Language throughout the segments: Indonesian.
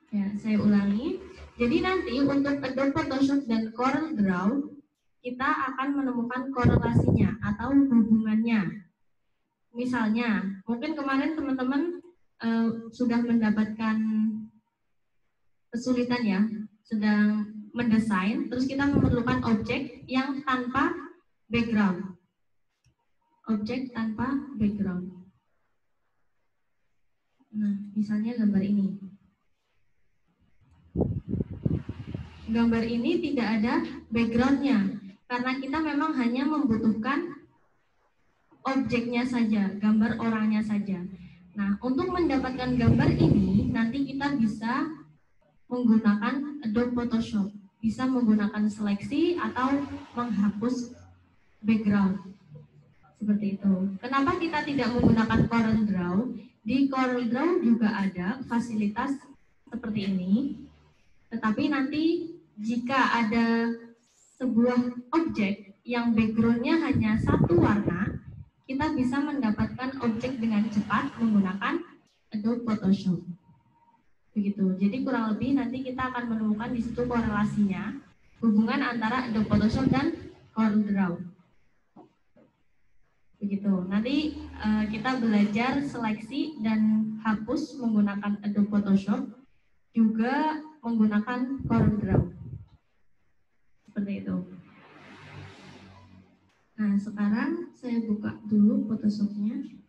Ya, saya ulangi. Jadi nanti untuk Adobe Photoshop dan Corel Draw, kita akan menemukan korelasinya atau hubungannya. Misalnya, mungkin kemarin teman-teman sudah mendapatkan kesulitan ya, sedang mendesain, terus kita memerlukan objek yang tanpa background. Objek tanpa background. Nah, misalnya gambar ini. Gambar ini tidak ada backgroundnya, karena kita memang hanya membutuhkan objeknya saja, gambar orangnya saja. Nah, untuk mendapatkan gambar ini, nanti kita bisa menggunakan Adobe Photoshop, bisa menggunakan seleksi atau menghapus background. Seperti itu. Kenapa kita tidak menggunakan Corel Draw? Di Corel Draw juga ada fasilitas seperti ini. Tetapi nanti jika ada sebuah objek yang backgroundnya hanya satu warna, kita bisa mendapatkan objek dengan cepat menggunakan Adobe Photoshop. Begitu. Jadi kurang lebih nanti kita akan menemukan di situ korelasinya, hubungan antara Adobe Photoshop dan Corel Draw. Begitu. Nanti kita belajar seleksi dan hapus menggunakan Adobe Photoshop, juga menggunakan Corel Draw. Seperti itu. Nah, sekarang saya buka dulu Photoshop-nya.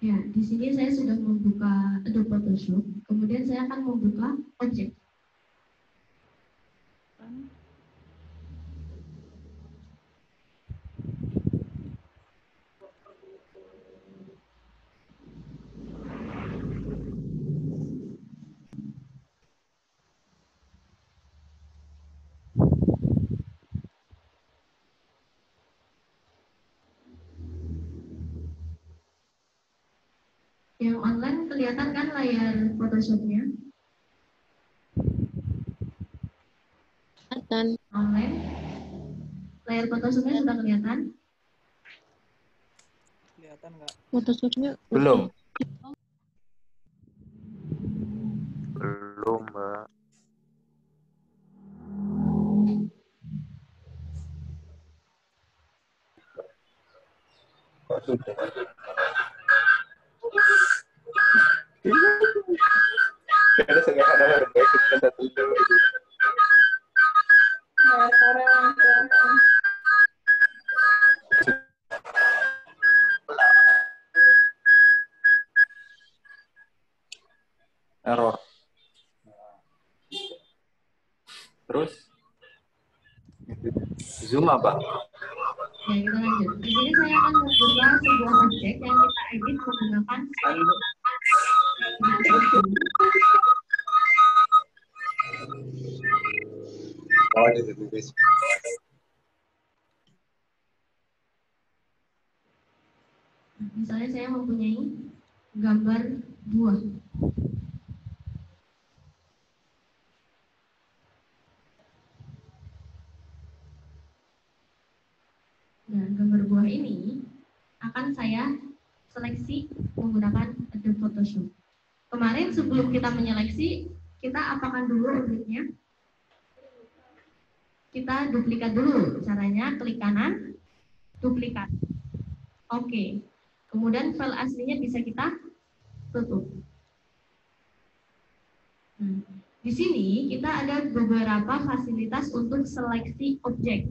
Ya, di sini saya sudah membuka Adobe Photoshop, kemudian saya akan membuka objek. Yang online kelihatan kan layar Photoshop-nya? Kelihatan. Online, layar Photoshop-nya sudah kelihatan? Kelihatan nggak? Photoshop-nya Belum. Belum, Mbak. Oh, sudah. Ada sengaja ada baik kita dulu. Error. Terus zoom apa? Ya, kita lanjut. Di sini saya akan membuka sebuah objek yang kita edit menggunakan Oh, ini tulis. Misalnya saya mempunyai gambar buah. Nah, gambar buah ini akan saya seleksi menggunakan Adobe Photoshop. Kemarin sebelum kita menyeleksi, kita apakan dulu objeknya? Kita duplikat dulu. Caranya klik kanan, duplikat. Oke. Kemudian file aslinya bisa kita tutup. Di sini kita ada beberapa fasilitas untuk seleksi objek.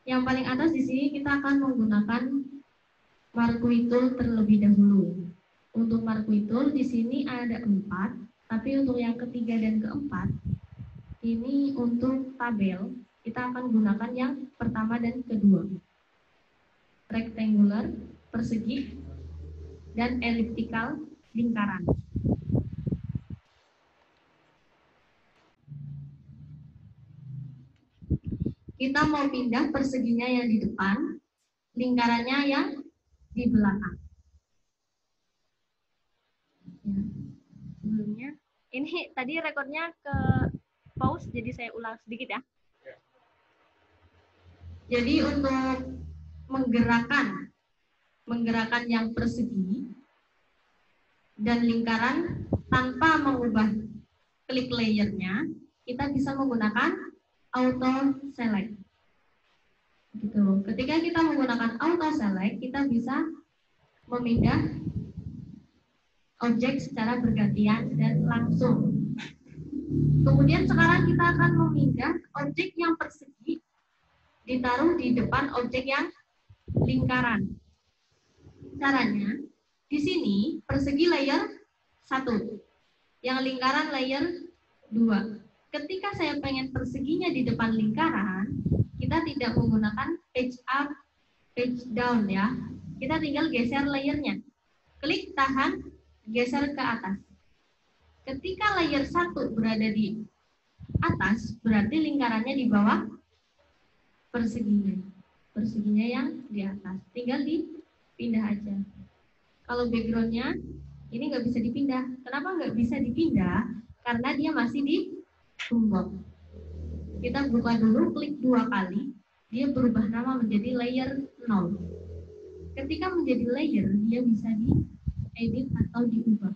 Yang paling atas di sini kita akan menggunakan Marquee Tool terlebih dahulu. Untuk Marquee Tool di sini ada 4, tapi untuk yang ketiga dan keempat ini untuk tabel kita akan gunakan yang pertama dan kedua. Rectangular, persegi, dan elliptical, lingkaran. Kita mau pindah perseginya yang di depan, lingkarannya yang di belakang. Ya. Sebelumnya, ini tadi rekornya ke pause, jadi saya ulang sedikit ya. Jadi untuk menggerakkan yang persegi dan lingkaran tanpa mengubah klik layernya, kita bisa menggunakan auto select. Gitu. Ketika kita menggunakan auto select, kita bisa memindah objek secara bergantian dan langsung. Kemudian sekarang kita akan memindah objek yang persegi ditaruh di depan objek yang lingkaran. Caranya, di sini persegi layer 1, yang lingkaran layer 2. Ketika saya pengen perseginya di depan lingkaran, kita tidak menggunakan page up, page down ya. Kita tinggal geser layernya. Klik, tahan, geser ke atas. Ketika layer 1 berada di atas, berarti lingkarannya di bawah perseginya. Perseginya yang di atas. Tinggal dipindah aja. Kalau backgroundnya, ini nggak bisa dipindah. Kenapa nggak bisa dipindah? Karena dia masih di toolbox. Kita buka dulu, klik 2 kali, dia berubah nama menjadi layer 0. Ketika menjadi layer, dia bisa diedit atau diubah.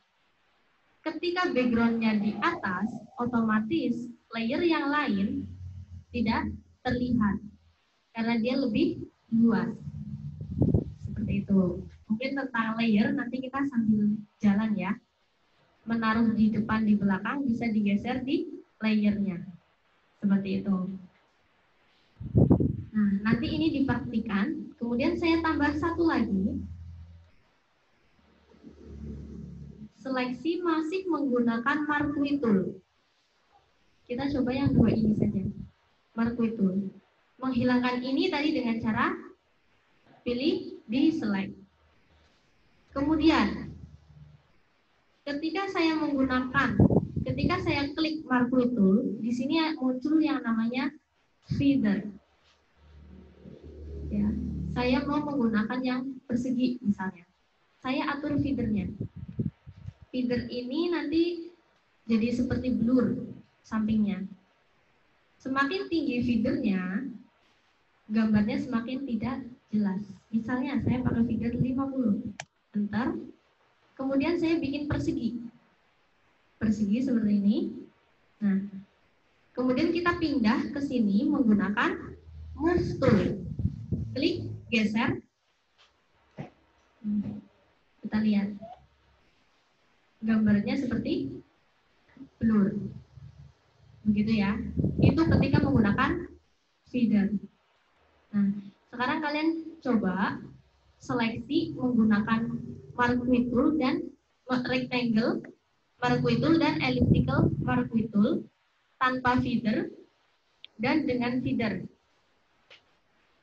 Ketika backgroundnya di atas, otomatis layer yang lain tidak terlihat karena dia lebih luas. Seperti itu. Mungkin tentang layer nanti kita sambil jalan ya. Menaruh di depan, di belakang, bisa digeser di layernya. Seperti itu. Nah, nanti ini dipraktikan. Kemudian saya tambah satu lagi. Seleksi masih menggunakan Marquee Tool. Kita coba yang 2 ini saja. Marquee Tool. Menghilangkan ini tadi dengan cara pilih di select. Kemudian, ketika saya klik Marquee Tool, di sini muncul yang namanya feather. Ya, saya mau menggunakan yang persegi misalnya. Saya atur feedernya. Feeder ini nanti jadi seperti blur sampingnya. Semakin tinggi feedernya, gambarnya semakin tidak jelas. Misalnya saya pakai feeder 50. Enter. Kemudian saya bikin persegi. Persegi seperti ini. Nah, kemudian kita pindah ke sini menggunakan move tool. Klik, geser. Kita lihat. Gambarnya seperti blur. Begitu ya. Itu ketika menggunakan feeder. Nah, sekarang kalian coba seleksi menggunakan Marquee Tool dan rectangle Marquee Tool dan elliptical Marquee Tool tanpa feeder dan dengan feeder.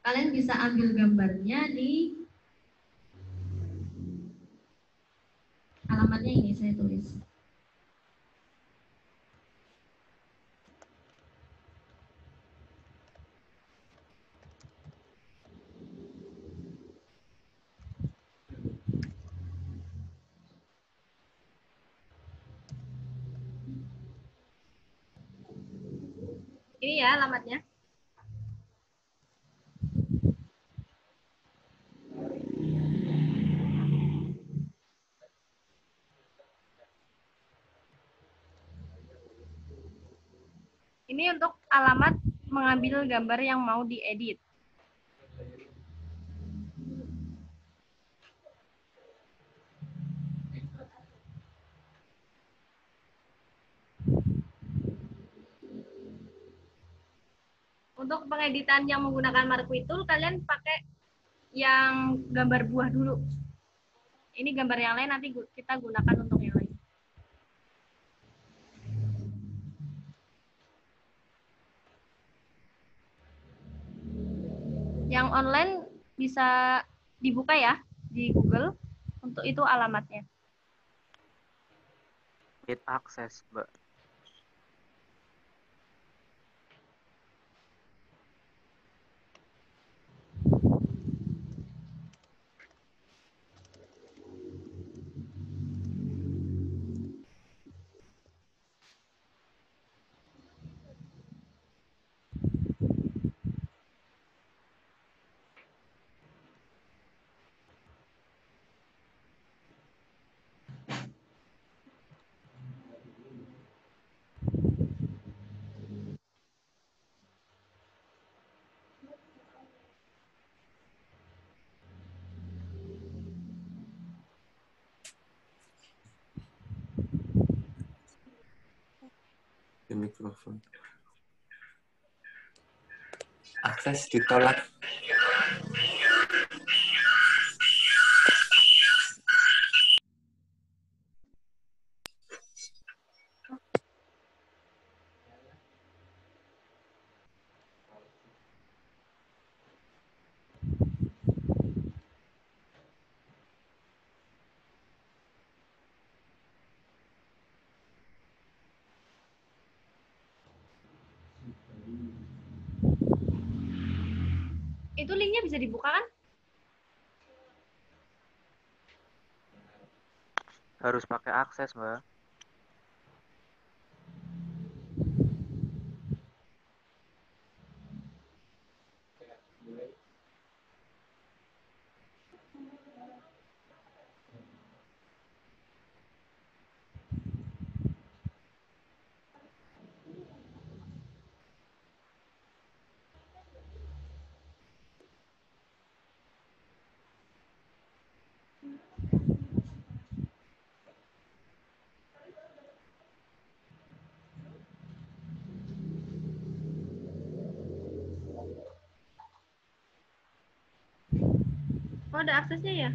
Kalian bisa ambil gambarnya di alamatnya ini saya tulis. Ini ya alamatnya. Ini untuk alamat mengambil gambar yang mau diedit. Untuk pengeditan yang menggunakan Marquee Tool, kalian pakai yang gambar buah dulu. Ini gambar yang lain, nanti kita gunakan untuk yang lain. Yang online bisa dibuka ya di Google. Untuk itu alamatnya. Get access, Mbak. Di mikrofon. Akses ditolak. Itu linknya bisa dibuka kan? Harus pakai akses, Mbak. Oh, ada aksesnya ya?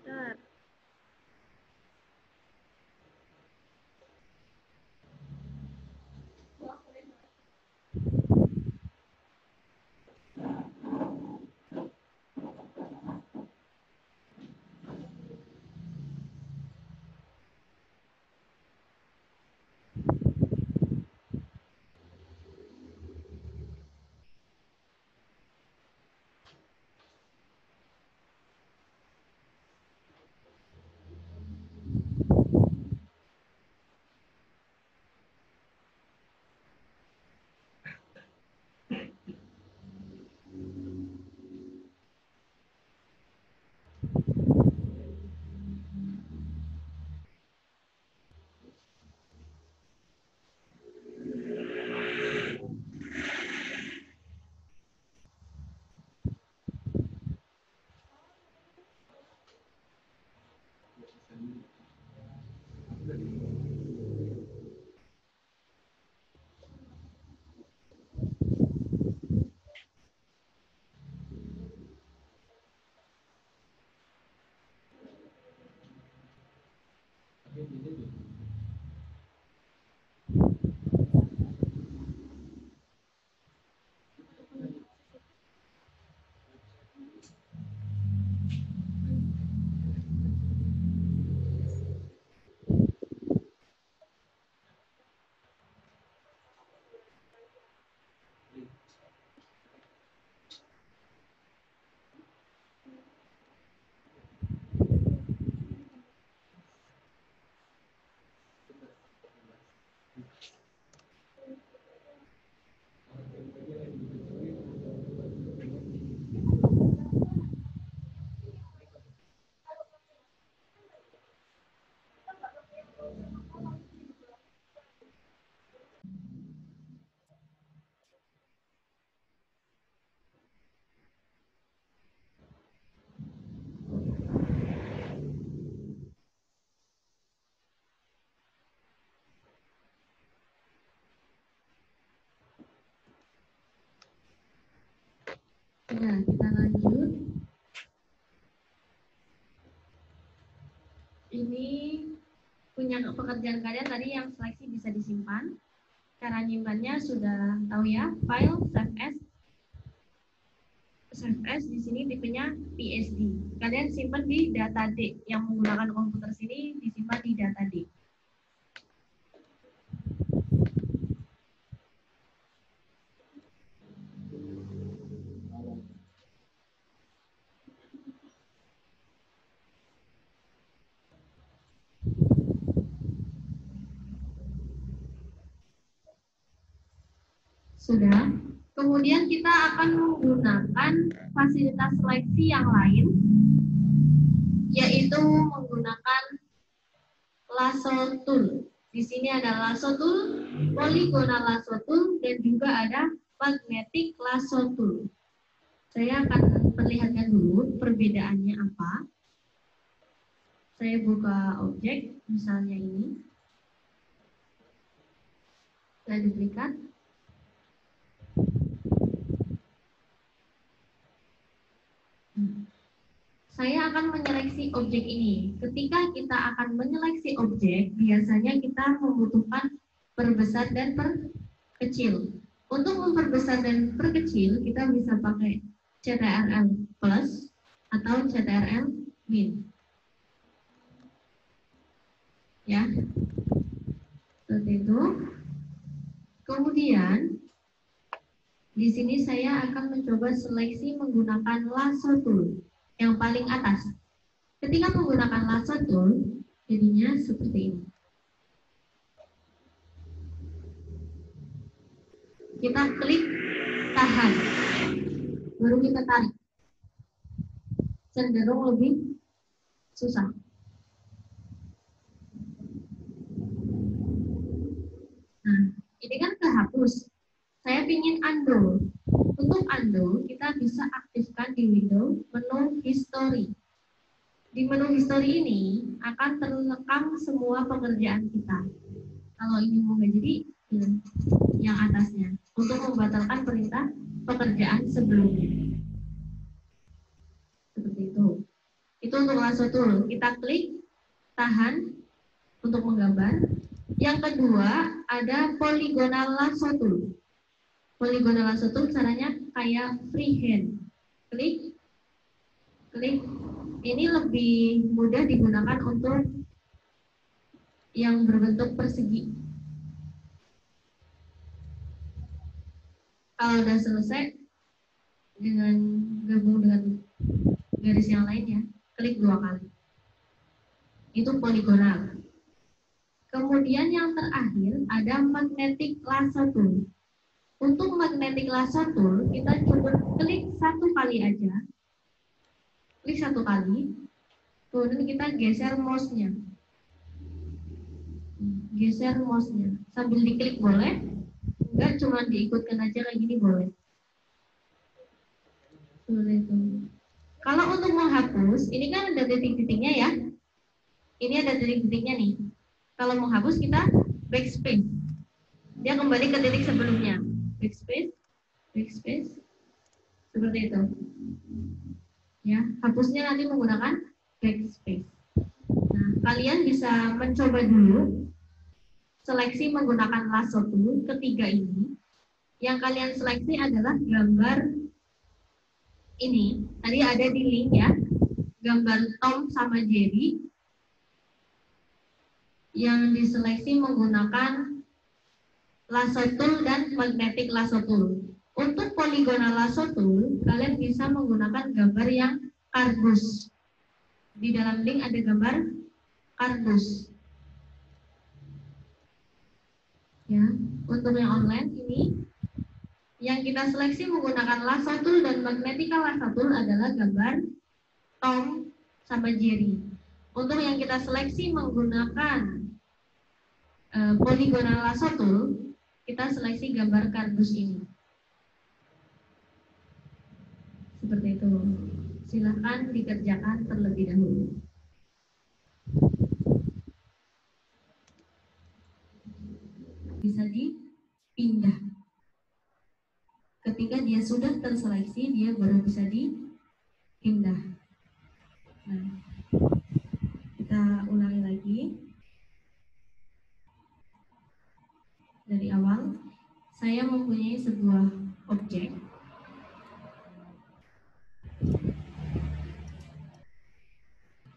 Bentar. Nah, kita lanjut. Ini punya pekerjaan kalian tadi yang seleksi bisa disimpan. Cara nyimpannya sudah tahu ya, file, save as. Save as di sini tipenya PSD. Kalian simpan di data D. Yang menggunakan komputer sini disimpan di data D. Sudah. Kemudian kita akan menggunakan fasilitas seleksi yang lain, yaitu menggunakan lasso tool. Di sini ada lasso tool, polygonal lasso tool, dan juga ada magnetic lasso tool. Saya akan perlihatkan dulu perbedaannya apa. Saya buka objek, misalnya ini. Saya duplikat. Saya akan menyeleksi objek ini. Ketika kita akan menyeleksi objek, biasanya kita membutuhkan perbesar dan perkecil. Untuk memperbesar dan perkecil, kita bisa pakai CTRL plus atau CTRL min. Ya, seperti itu. Kemudian, di sini saya akan mencoba seleksi menggunakan lasso tool yang paling atas. Ketika menggunakan lasso tool, jadinya seperti ini. Kita klik tahan, baru kita tarik. Cenderung lebih susah. Nah, ini kan kehapus. Saya ingin undo. Untuk undo, kita bisa aktifkan di window menu history. Di menu history ini akan terrekam semua pekerjaan kita. Kalau ini mau jadi yang atasnya untuk membatalkan perintah pekerjaan sebelumnya. Seperti itu. Itu untuk lasso tool. Kita klik tahan untuk menggambar. Yang kedua ada polygonal lasso tool. Polygonal lasso tool caranya kayak freehand. Klik, klik. Ini lebih mudah digunakan untuk yang berbentuk persegi. Kalau udah selesai dengan gabung dengan garis yang lain ya, klik 2 kali. Itu polygonal. Kemudian yang terakhir ada magnetic lasso tool. Untuk magnetic lasso tool, kita cukup klik 1 kali aja. Klik 1 kali. Kemudian kita geser mouse-nya. Geser mouse-nya. Sambil diklik boleh. Enggak, cuma diikutkan aja kayak gini boleh. Seperti itu. Kalau untuk menghapus, ini kan ada titik-titiknya ya. Ini ada titik-titiknya nih. Kalau menghapus kita backspace. Dia kembali ke titik sebelumnya. Backspace, backspace, seperti itu. Ya, hapusnya nanti menggunakan backspace. Nah, kalian bisa mencoba dulu seleksi menggunakan lasso tool ketiga ini. Yang kalian seleksi adalah gambar ini. Tadi ada di link ya, gambar Tom sama Jerry yang diseleksi menggunakan lasso tool dan magnetic lasso tool. Untuk polygonal lasso tool, kalian bisa menggunakan gambar yang kardus. Di dalam link ada gambar kardus. Ya, untuk yang online ini, yang kita seleksi menggunakan lasso tool dan magnetic lasso tool adalah gambar Tom sama Jerry. Untuk yang kita seleksi menggunakan polygonal lasso tool, kita seleksi gambar kardus ini. Seperti itu. Silahkan dikerjakan terlebih dahulu. Bisa dipindah. Ketika dia sudah sudah terseleksi, dia baru bisa dipindah. Nah, kita ulangi lagi. Dari awal, saya mempunyai sebuah objek.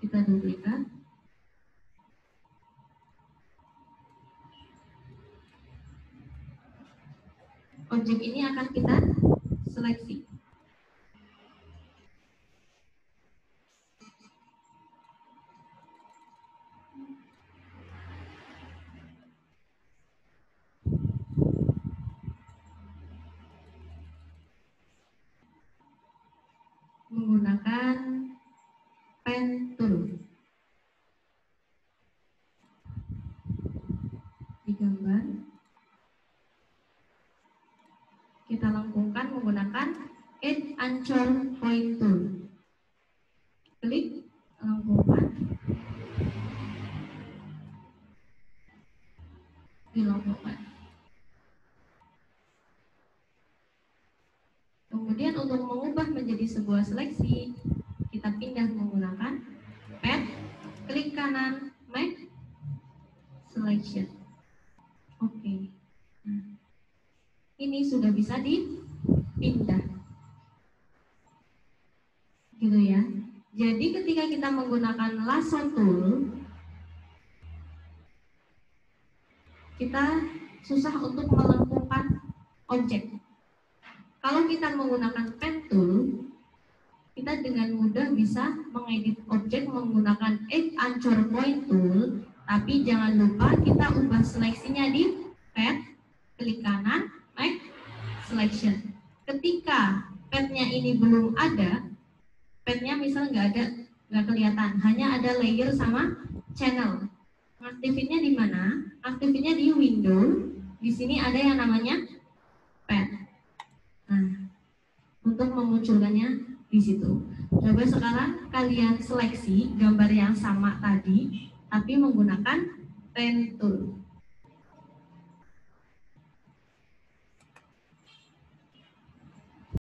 Kita duplikat. Objek ini akan kita seleksi. Menggunakan pen tool. Di gambar kita lengkungkan menggunakan Add Anchor Point Tool. Klik lengkungkan, dilengkungkan. Kemudian untuk mengubah menjadi sebuah seleksi, kita pindah menggunakan Pad, klik kanan, Make Selection. Oke. Nah, ini sudah bisa dipindah. Gitu ya. Jadi ketika kita menggunakan lasso tool, kita susah untuk melengkungkan objek. Kalau kita menggunakan pen tool, kita dengan mudah bisa mengedit objek menggunakan Add Anchor Point Tool, tapi jangan lupa kita ubah seleksinya di Pad, klik kanan, Make Selection. Ketika padnya ini belum ada, padnya misal nggak kelihatan, hanya ada layer sama channel. Aktifinnya di mana? Aktifinnya di window. Di sini ada yang namanya pad. Nah, untuk memunculkannya di situ. Coba sekarang kalian seleksi gambar yang sama tadi, tapi menggunakan pen tool.